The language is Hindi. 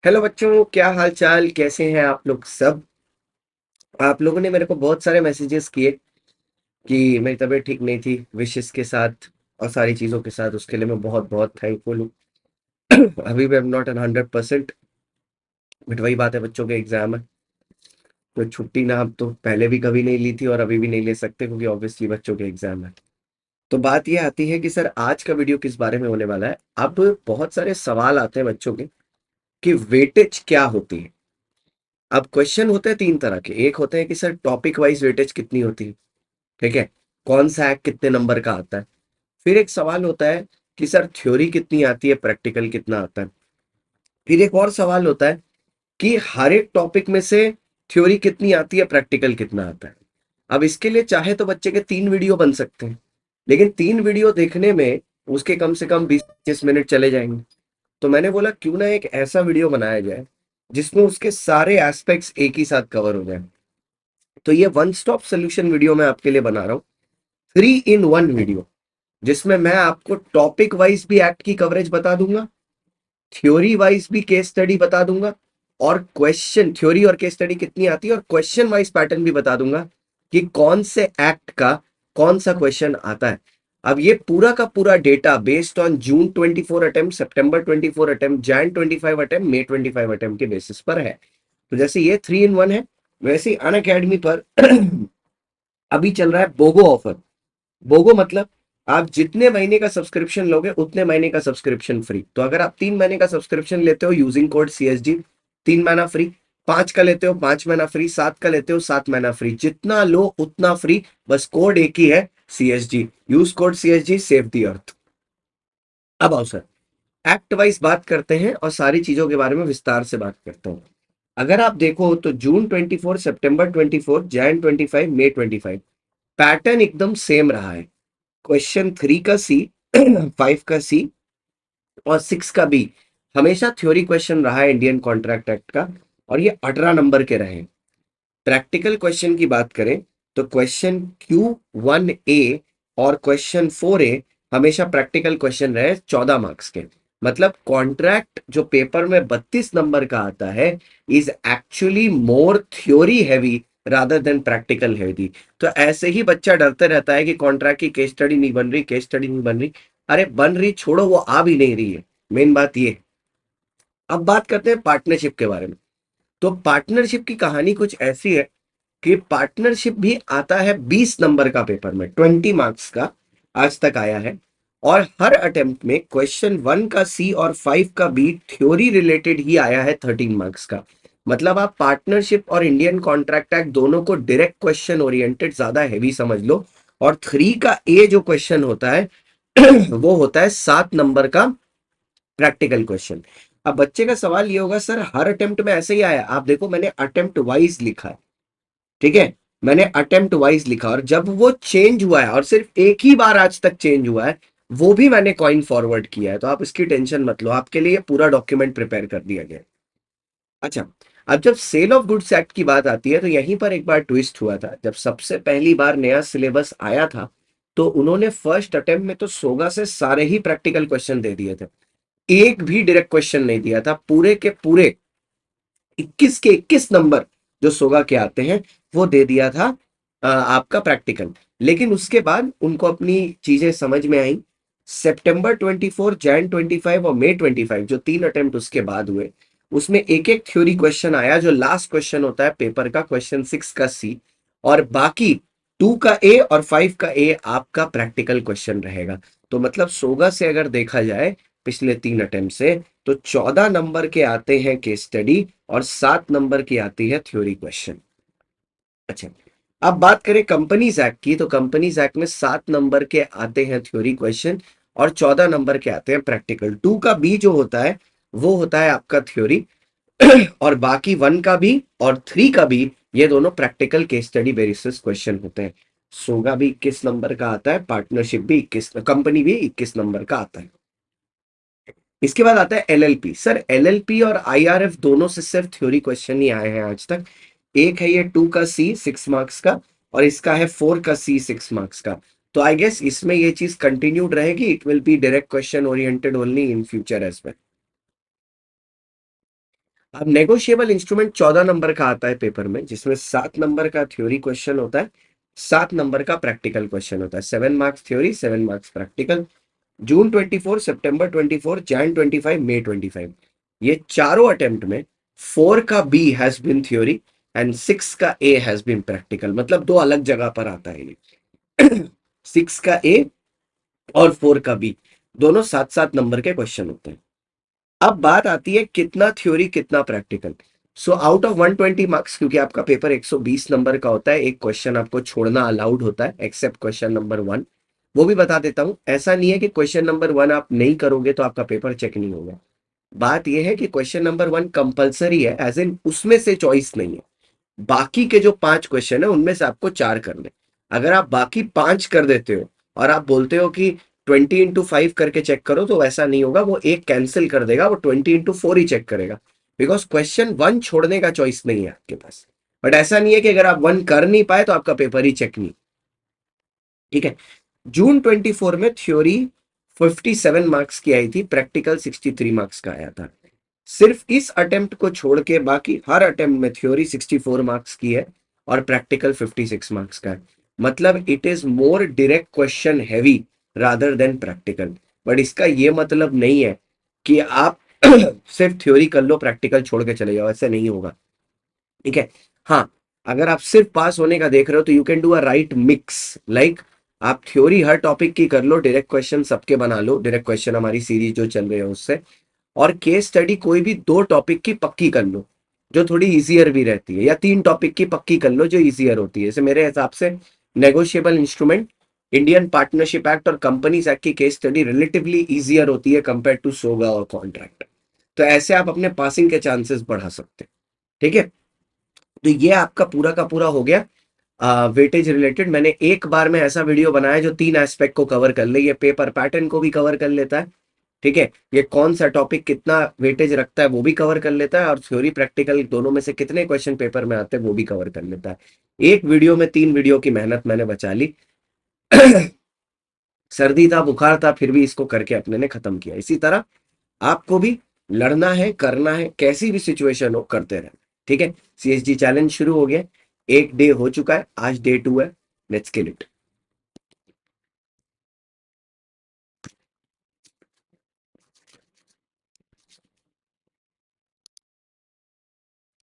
हेलो बच्चों, क्या हाल चाल, कैसे हैं आप लोग सब। आप लोगों ने मेरे को बहुत सारे मैसेजेस किए कि मेरी तबीयत ठीक नहीं थी, विशेस के साथ और सारी चीज़ों के साथ। उसके लिए मैं बहुत बहुत थैंकफुल हूँ। अभी भी I am not an 100%, but वही बात है, बच्चों के एग्जाम है तो छुट्टी ना अब तो पहले भी कभी नहीं ली थी और अभी भी नहीं ले सकते क्योंकि ऑब्वियसली बच्चों के एग्जाम है। तो बात ये आती है कि सर आज का वीडियो किस बारे में होने वाला है। अब बहुत सारे सवाल आते हैं बच्चों के कि वेटेज क्या होती है। अब क्वेश्चन होते हैं तीन तरह के। एक होते हैं कि सर टॉपिक वाइज वेटेज कितनी होती है, ठीक है, कौन सा एक्ट कितने नंबर का आता है। फिर एक सवाल होता है कि सर थ्योरी कितनी आती है, प्रैक्टिकल कितना आता है। फिर एक और सवाल होता है कि हर एक टॉपिक में से थ्योरी कितनी आती है, प्रैक्टिकल कितना आता है। अब इसके लिए चाहे तो बच्चे के 3 वीडियो बन सकते हैं, लेकिन 3 वीडियो देखने में उसके कम से कम 20-25 मिनट चले जाएंगे। तो मैंने बोला क्यों ना एक ऐसा वीडियो बनाया जाए जिसमें उसके सारे एस्पेक्ट्स एक ही साथ कवर हो जाए। तो ये वन स्टॉप सोल्यूशन वीडियो मैं आपके लिए बना रहा हूँ, 3 in 1 वीडियो, जिसमें मैं आपको टॉपिक वाइज भी एक्ट की कवरेज बता दूंगा, थ्योरी वाइज भी केस स्टडी बता दूंगा, और क्वेश्चन थ्योरी और केस स्टडी कितनी आती है और क्वेश्चन वाइज पैटर्न भी बता दूंगा कि कौन से एक्ट का कौन सा क्वेश्चन आता है। अब ये पूरा का पूरा data based on June 24 attempt, September 24 attempt, Jan 25 attempt, May 25 attempt के बेसिस पर है। तो जैसे ये 3 in 1 है, वैसे ही अनअकैडमी पर अभी चल रहा है बोगो ऑफर। बोगो मतलब आप जितने महीने का सब्सक्रिप्शन लोगे उतने महीने का सब्सक्रिप्शन फ्री। तो अगर आप 3 महीने का सब्सक्रिप्शन लेते हो यूजिंग कोड CSG, 3 महीना फ्री। 5 का लेते हो 5 महीना फ्री, 7 का लेते हो 7 महीना फ्री, जितना लो उतना फ्री। बस कोड एक ही है, CSG। Use code CSG, save the earth. अब आओ सर, एक्ट वाइज बात करते हैं और सारी चीजों के बारे में विस्तार से बात करते हैं। अगर आप देखो तो जून 24, सितंबर 24, जैन 25, मई 25, पैटर्न एकदम सेम रहा है। क्वेश्चन 3 का सी, 5 का सी और 6 का बी हमेशा थ्योरी क्वेश्चन रहा है इंडियन कॉन्ट्रैक्ट एक्ट का, और ये 18 नंबर के रहे। प्रैक्टिकल क्वेश्चन की बात करें तो क्वेश्चन Q1A और क्वेश्चन 4A हमेशा प्रैक्टिकल क्वेश्चन रहे 14 मार्क्स के। मतलब कॉन्ट्रैक्ट जो पेपर में 32 नंबर का आता है is actually more theory heavy rather than practical heavy. तो ऐसे ही बच्चा डरते रहता है कि कॉन्ट्रैक्ट की केस स्टडी नहीं बन रही, केस स्टडी नहीं बन रही। अरे बन रही छोड़ो, वो आ भी नहीं रही है, मेन बात ये। अब बात करते हैं पार्टनरशिप के बारे में। तो पार्टनरशिप की कहानी कुछ ऐसी है कि पार्टनरशिप भी आता है 20 नंबर का पेपर में, 20 मार्क्स का आज तक आया है। और हर अटेम्प्ट में क्वेश्चन 1 का सी और 5 का बी थ्योरी रिलेटेड ही आया है 13 मार्क्स का। मतलब आप पार्टनरशिप और इंडियन कॉन्ट्रैक्ट एक्ट दोनों को डायरेक्ट क्वेश्चन ओरिएंटेड ज्यादा हैवी समझ लो। और 3 का ए जो क्वेश्चन होता है वो होता है 7 नंबर का प्रैक्टिकल क्वेश्चन। अब बच्चे का सवाल ये होगा सर हर अटेम्प्ट में ऐसे ही आया। आप देखो मैंने अटेम्प्ट वाइज लिखा है, ठीक है, मैंने अटेम्प्ट वाइज लिखा, और जब वो चेंज हुआ है और सिर्फ एक ही बार आज तक चेंज हुआ है वो भी मैंने कॉइन फॉरवर्ड किया है। तो आप इसकी टेंशन मत लो, आपके लिए पूरा डॉक्यूमेंट प्रिपेयर कर दिया गया है। अच्छा, अब जब सेल ऑफ गुड्स एक्ट की बात आती है तो यहीं पर एक बार ट्विस्ट हुआ था। जब सबसे पहली बार नया सिलेबस आया था तो उन्होंने फर्स्ट अटेम्प्ट में तो सोगा से सारे ही प्रैक्टिकल क्वेश्चन दे दिए थे, एक भी डायरेक्ट क्वेश्चन नहीं दिया था। पूरे के पूरे 21 के 21 नंबर जो सोगा के आते हैं वो दे दिया था आपका प्रैक्टिकल। लेकिन उसके बाद उनको अपनी चीजें समझ में आई। सितंबर 24, जैन 25 और मई 25 जो 3 अटेम्प्ट उसके बाद हुए उसमें एक एक थ्योरी क्वेश्चन आया। जो लास्ट क्वेश्चन होता है पेपर का, क्वेश्चन 6 का सी, और बाकी 2 का ए और 5 का ए आपका प्रैक्टिकल क्वेश्चन रहेगा। तो मतलब सोगा से अगर देखा जाए पिछले 3 अटेम्प्ट से तो 14 नंबर के आते हैं केस स्टडी और 7 नंबर की आती है थ्योरी क्वेश्चन। अच्छा, अब बात करें कंपनीज एक्ट की तो कंपनीज एक्ट में 7 नंबर के आते हैं थ्योरी क्वेश्चन और 14 नंबर के आते हैं प्रैक्टिकल। 2 का बी जो होता है वो होता है आपका थ्योरी और बाकी 1 का भी और 3 का भी ये दोनों practical case study basis question होते हैं। सोगा भी 21 नंबर का आता है, पार्टनरशिप भी 21, कंपनी भी 21 नंबर का आता है। इसके बाद आता है LLP। सर LLP और IRF दोनों से सिर्फ थ्योरी क्वेश्चन ही आए हैं आज तक। एक है ये 2 का सी 6 मार्क्स का और इसका है 4 का सी 6 मार्क्स का। तो आई गेस इसमें ये चीज कंटिन्यूड रहेगी, it will be direct question oriented only in future as well. अब नेगोशिएबल इंस्ट्रूमेंट 14 नंबर का आता है पेपर में, जिसमें 7 नंबर का थ्योरी क्वेश्चन होता है, 7 नंबर का प्रैक्टिकल क्वेश्चन होता है। 7 marks theory, 7 marks practical. June 24, September 24, Jan 25, May 25, ये चारों अटेम्प्ट में 4 का B has been theory and 6 का ए हैज बिन प्रैक्टिकल, मतलब दो अलग जगह पर आता है ये। 6 का ए और 4 का बी, दोनों 7-7 नंबर के क्वेश्चन होते हैं। अब बात आती है कितना थ्योरी कितना practical. So out of 120 marks, क्योंकि आपका पेपर 120 नंबर का होता है, एक क्वेश्चन आपको छोड़ना अलाउड होता है एक्सेप्ट क्वेश्चन नंबर 1। वो भी बता देता हूं, ऐसा नहीं है कि क्वेश्चन नंबर 1 आप नहीं करोगे तो आपका पेपर चेक नहीं होगा। बात यह है कि क्वेश्चन नंबर 1 कंपलसरी है, एज इन उसमें से चॉइस नहीं है। बाकी के जो 5 क्वेश्चन है उनमें से आपको 4 करने। अगर आप बाकी 5 कर देते हो और आप बोलते हो कि 20x5 करके चेक करो, तो वैसा नहीं होगा, वो एक कैंसिल कर देगा, वो 20x4 ही चेक करेगा। बिकॉज क्वेश्चन 1 छोड़ने का चॉइस नहीं है आपके पास। बट ऐसा नहीं है कि अगर आप 1 कर नहीं पाए तो आपका पेपर ही चेक नहीं। ठीक है। जून 24 में थ्योरी 57 मार्क्स की आई थी, प्रैक्टिकल 63 मार्क्स का आया था। सिर्फ इस अटेम्प्ट को छोड़ के बाकी हर अटेम्प्ट में थ्योरी 64 मार्क्स की है और प्रैक्टिकल 56 मार्क्स का है। मतलब it is more direct question heavy rather than practical. But इसका ये मतलब नहीं है कि आप सिर्फ थ्योरी कर लो, प्रैक्टिकल छोड़ के चले जाओ, ऐसे नहीं होगा। ठीक है। हाँ, अगर आप सिर्फ पास होने का देख रहे हो तो you can do a right mix, like आप थ्योरी हर टॉपिक की कर लो, डायरेक्ट क्वेश्चन सबके बना लो, डायरेक्ट क्वेश्चन हमारी सीरीज जो चल रही है उससे, और केस स्टडी कोई भी 2 टॉपिक की पक्की कर लो जो थोड़ी इजियर भी रहती है, या 3 टॉपिक की पक्की कर लो जो इजियर होती है। जैसे मेरे हिसाब से negotiable instrument, Indian partnership act और कंपनीज एक्ट की केस स्टडी रिलेटिवली इजियर होती है कंपेयर टू सोगा और कॉन्ट्रैक्ट। तो ऐसे आप अपने पासिंग के चांसेस बढ़ा सकते हैं। ठीक है। तो ये आपका पूरा का पूरा हो गया वेटेज रिलेटेड। मैंने एक बार में ऐसा वीडियो बनाया जो 3 एस्पेक्ट को कवर कर ले, ये पेपर पैटर्न को भी कवर कर लेता है। ठीक है। ये कौन सा टॉपिक कितना वेटेज रखता है वो भी कवर कर लेता है, और थ्योरी प्रैक्टिकल दोनों में से कितने क्वेश्चन पेपर में आते हैं वो भी कवर कर लेता है। एक वीडियो में 3 वीडियो की मेहनत मैंने बचा ली। सर्दी था, बुखार था, फिर भी इसको करके अपने ने खत्म किया। इसी तरह आपको भी लड़ना है, करना है, कैसी भी सिचुएशन हो करते रहना। ठीक है। सीएसजी चैलेंज शुरू हो गया, एक डे हो चुका है, आज डे 2 है। Let's kill it.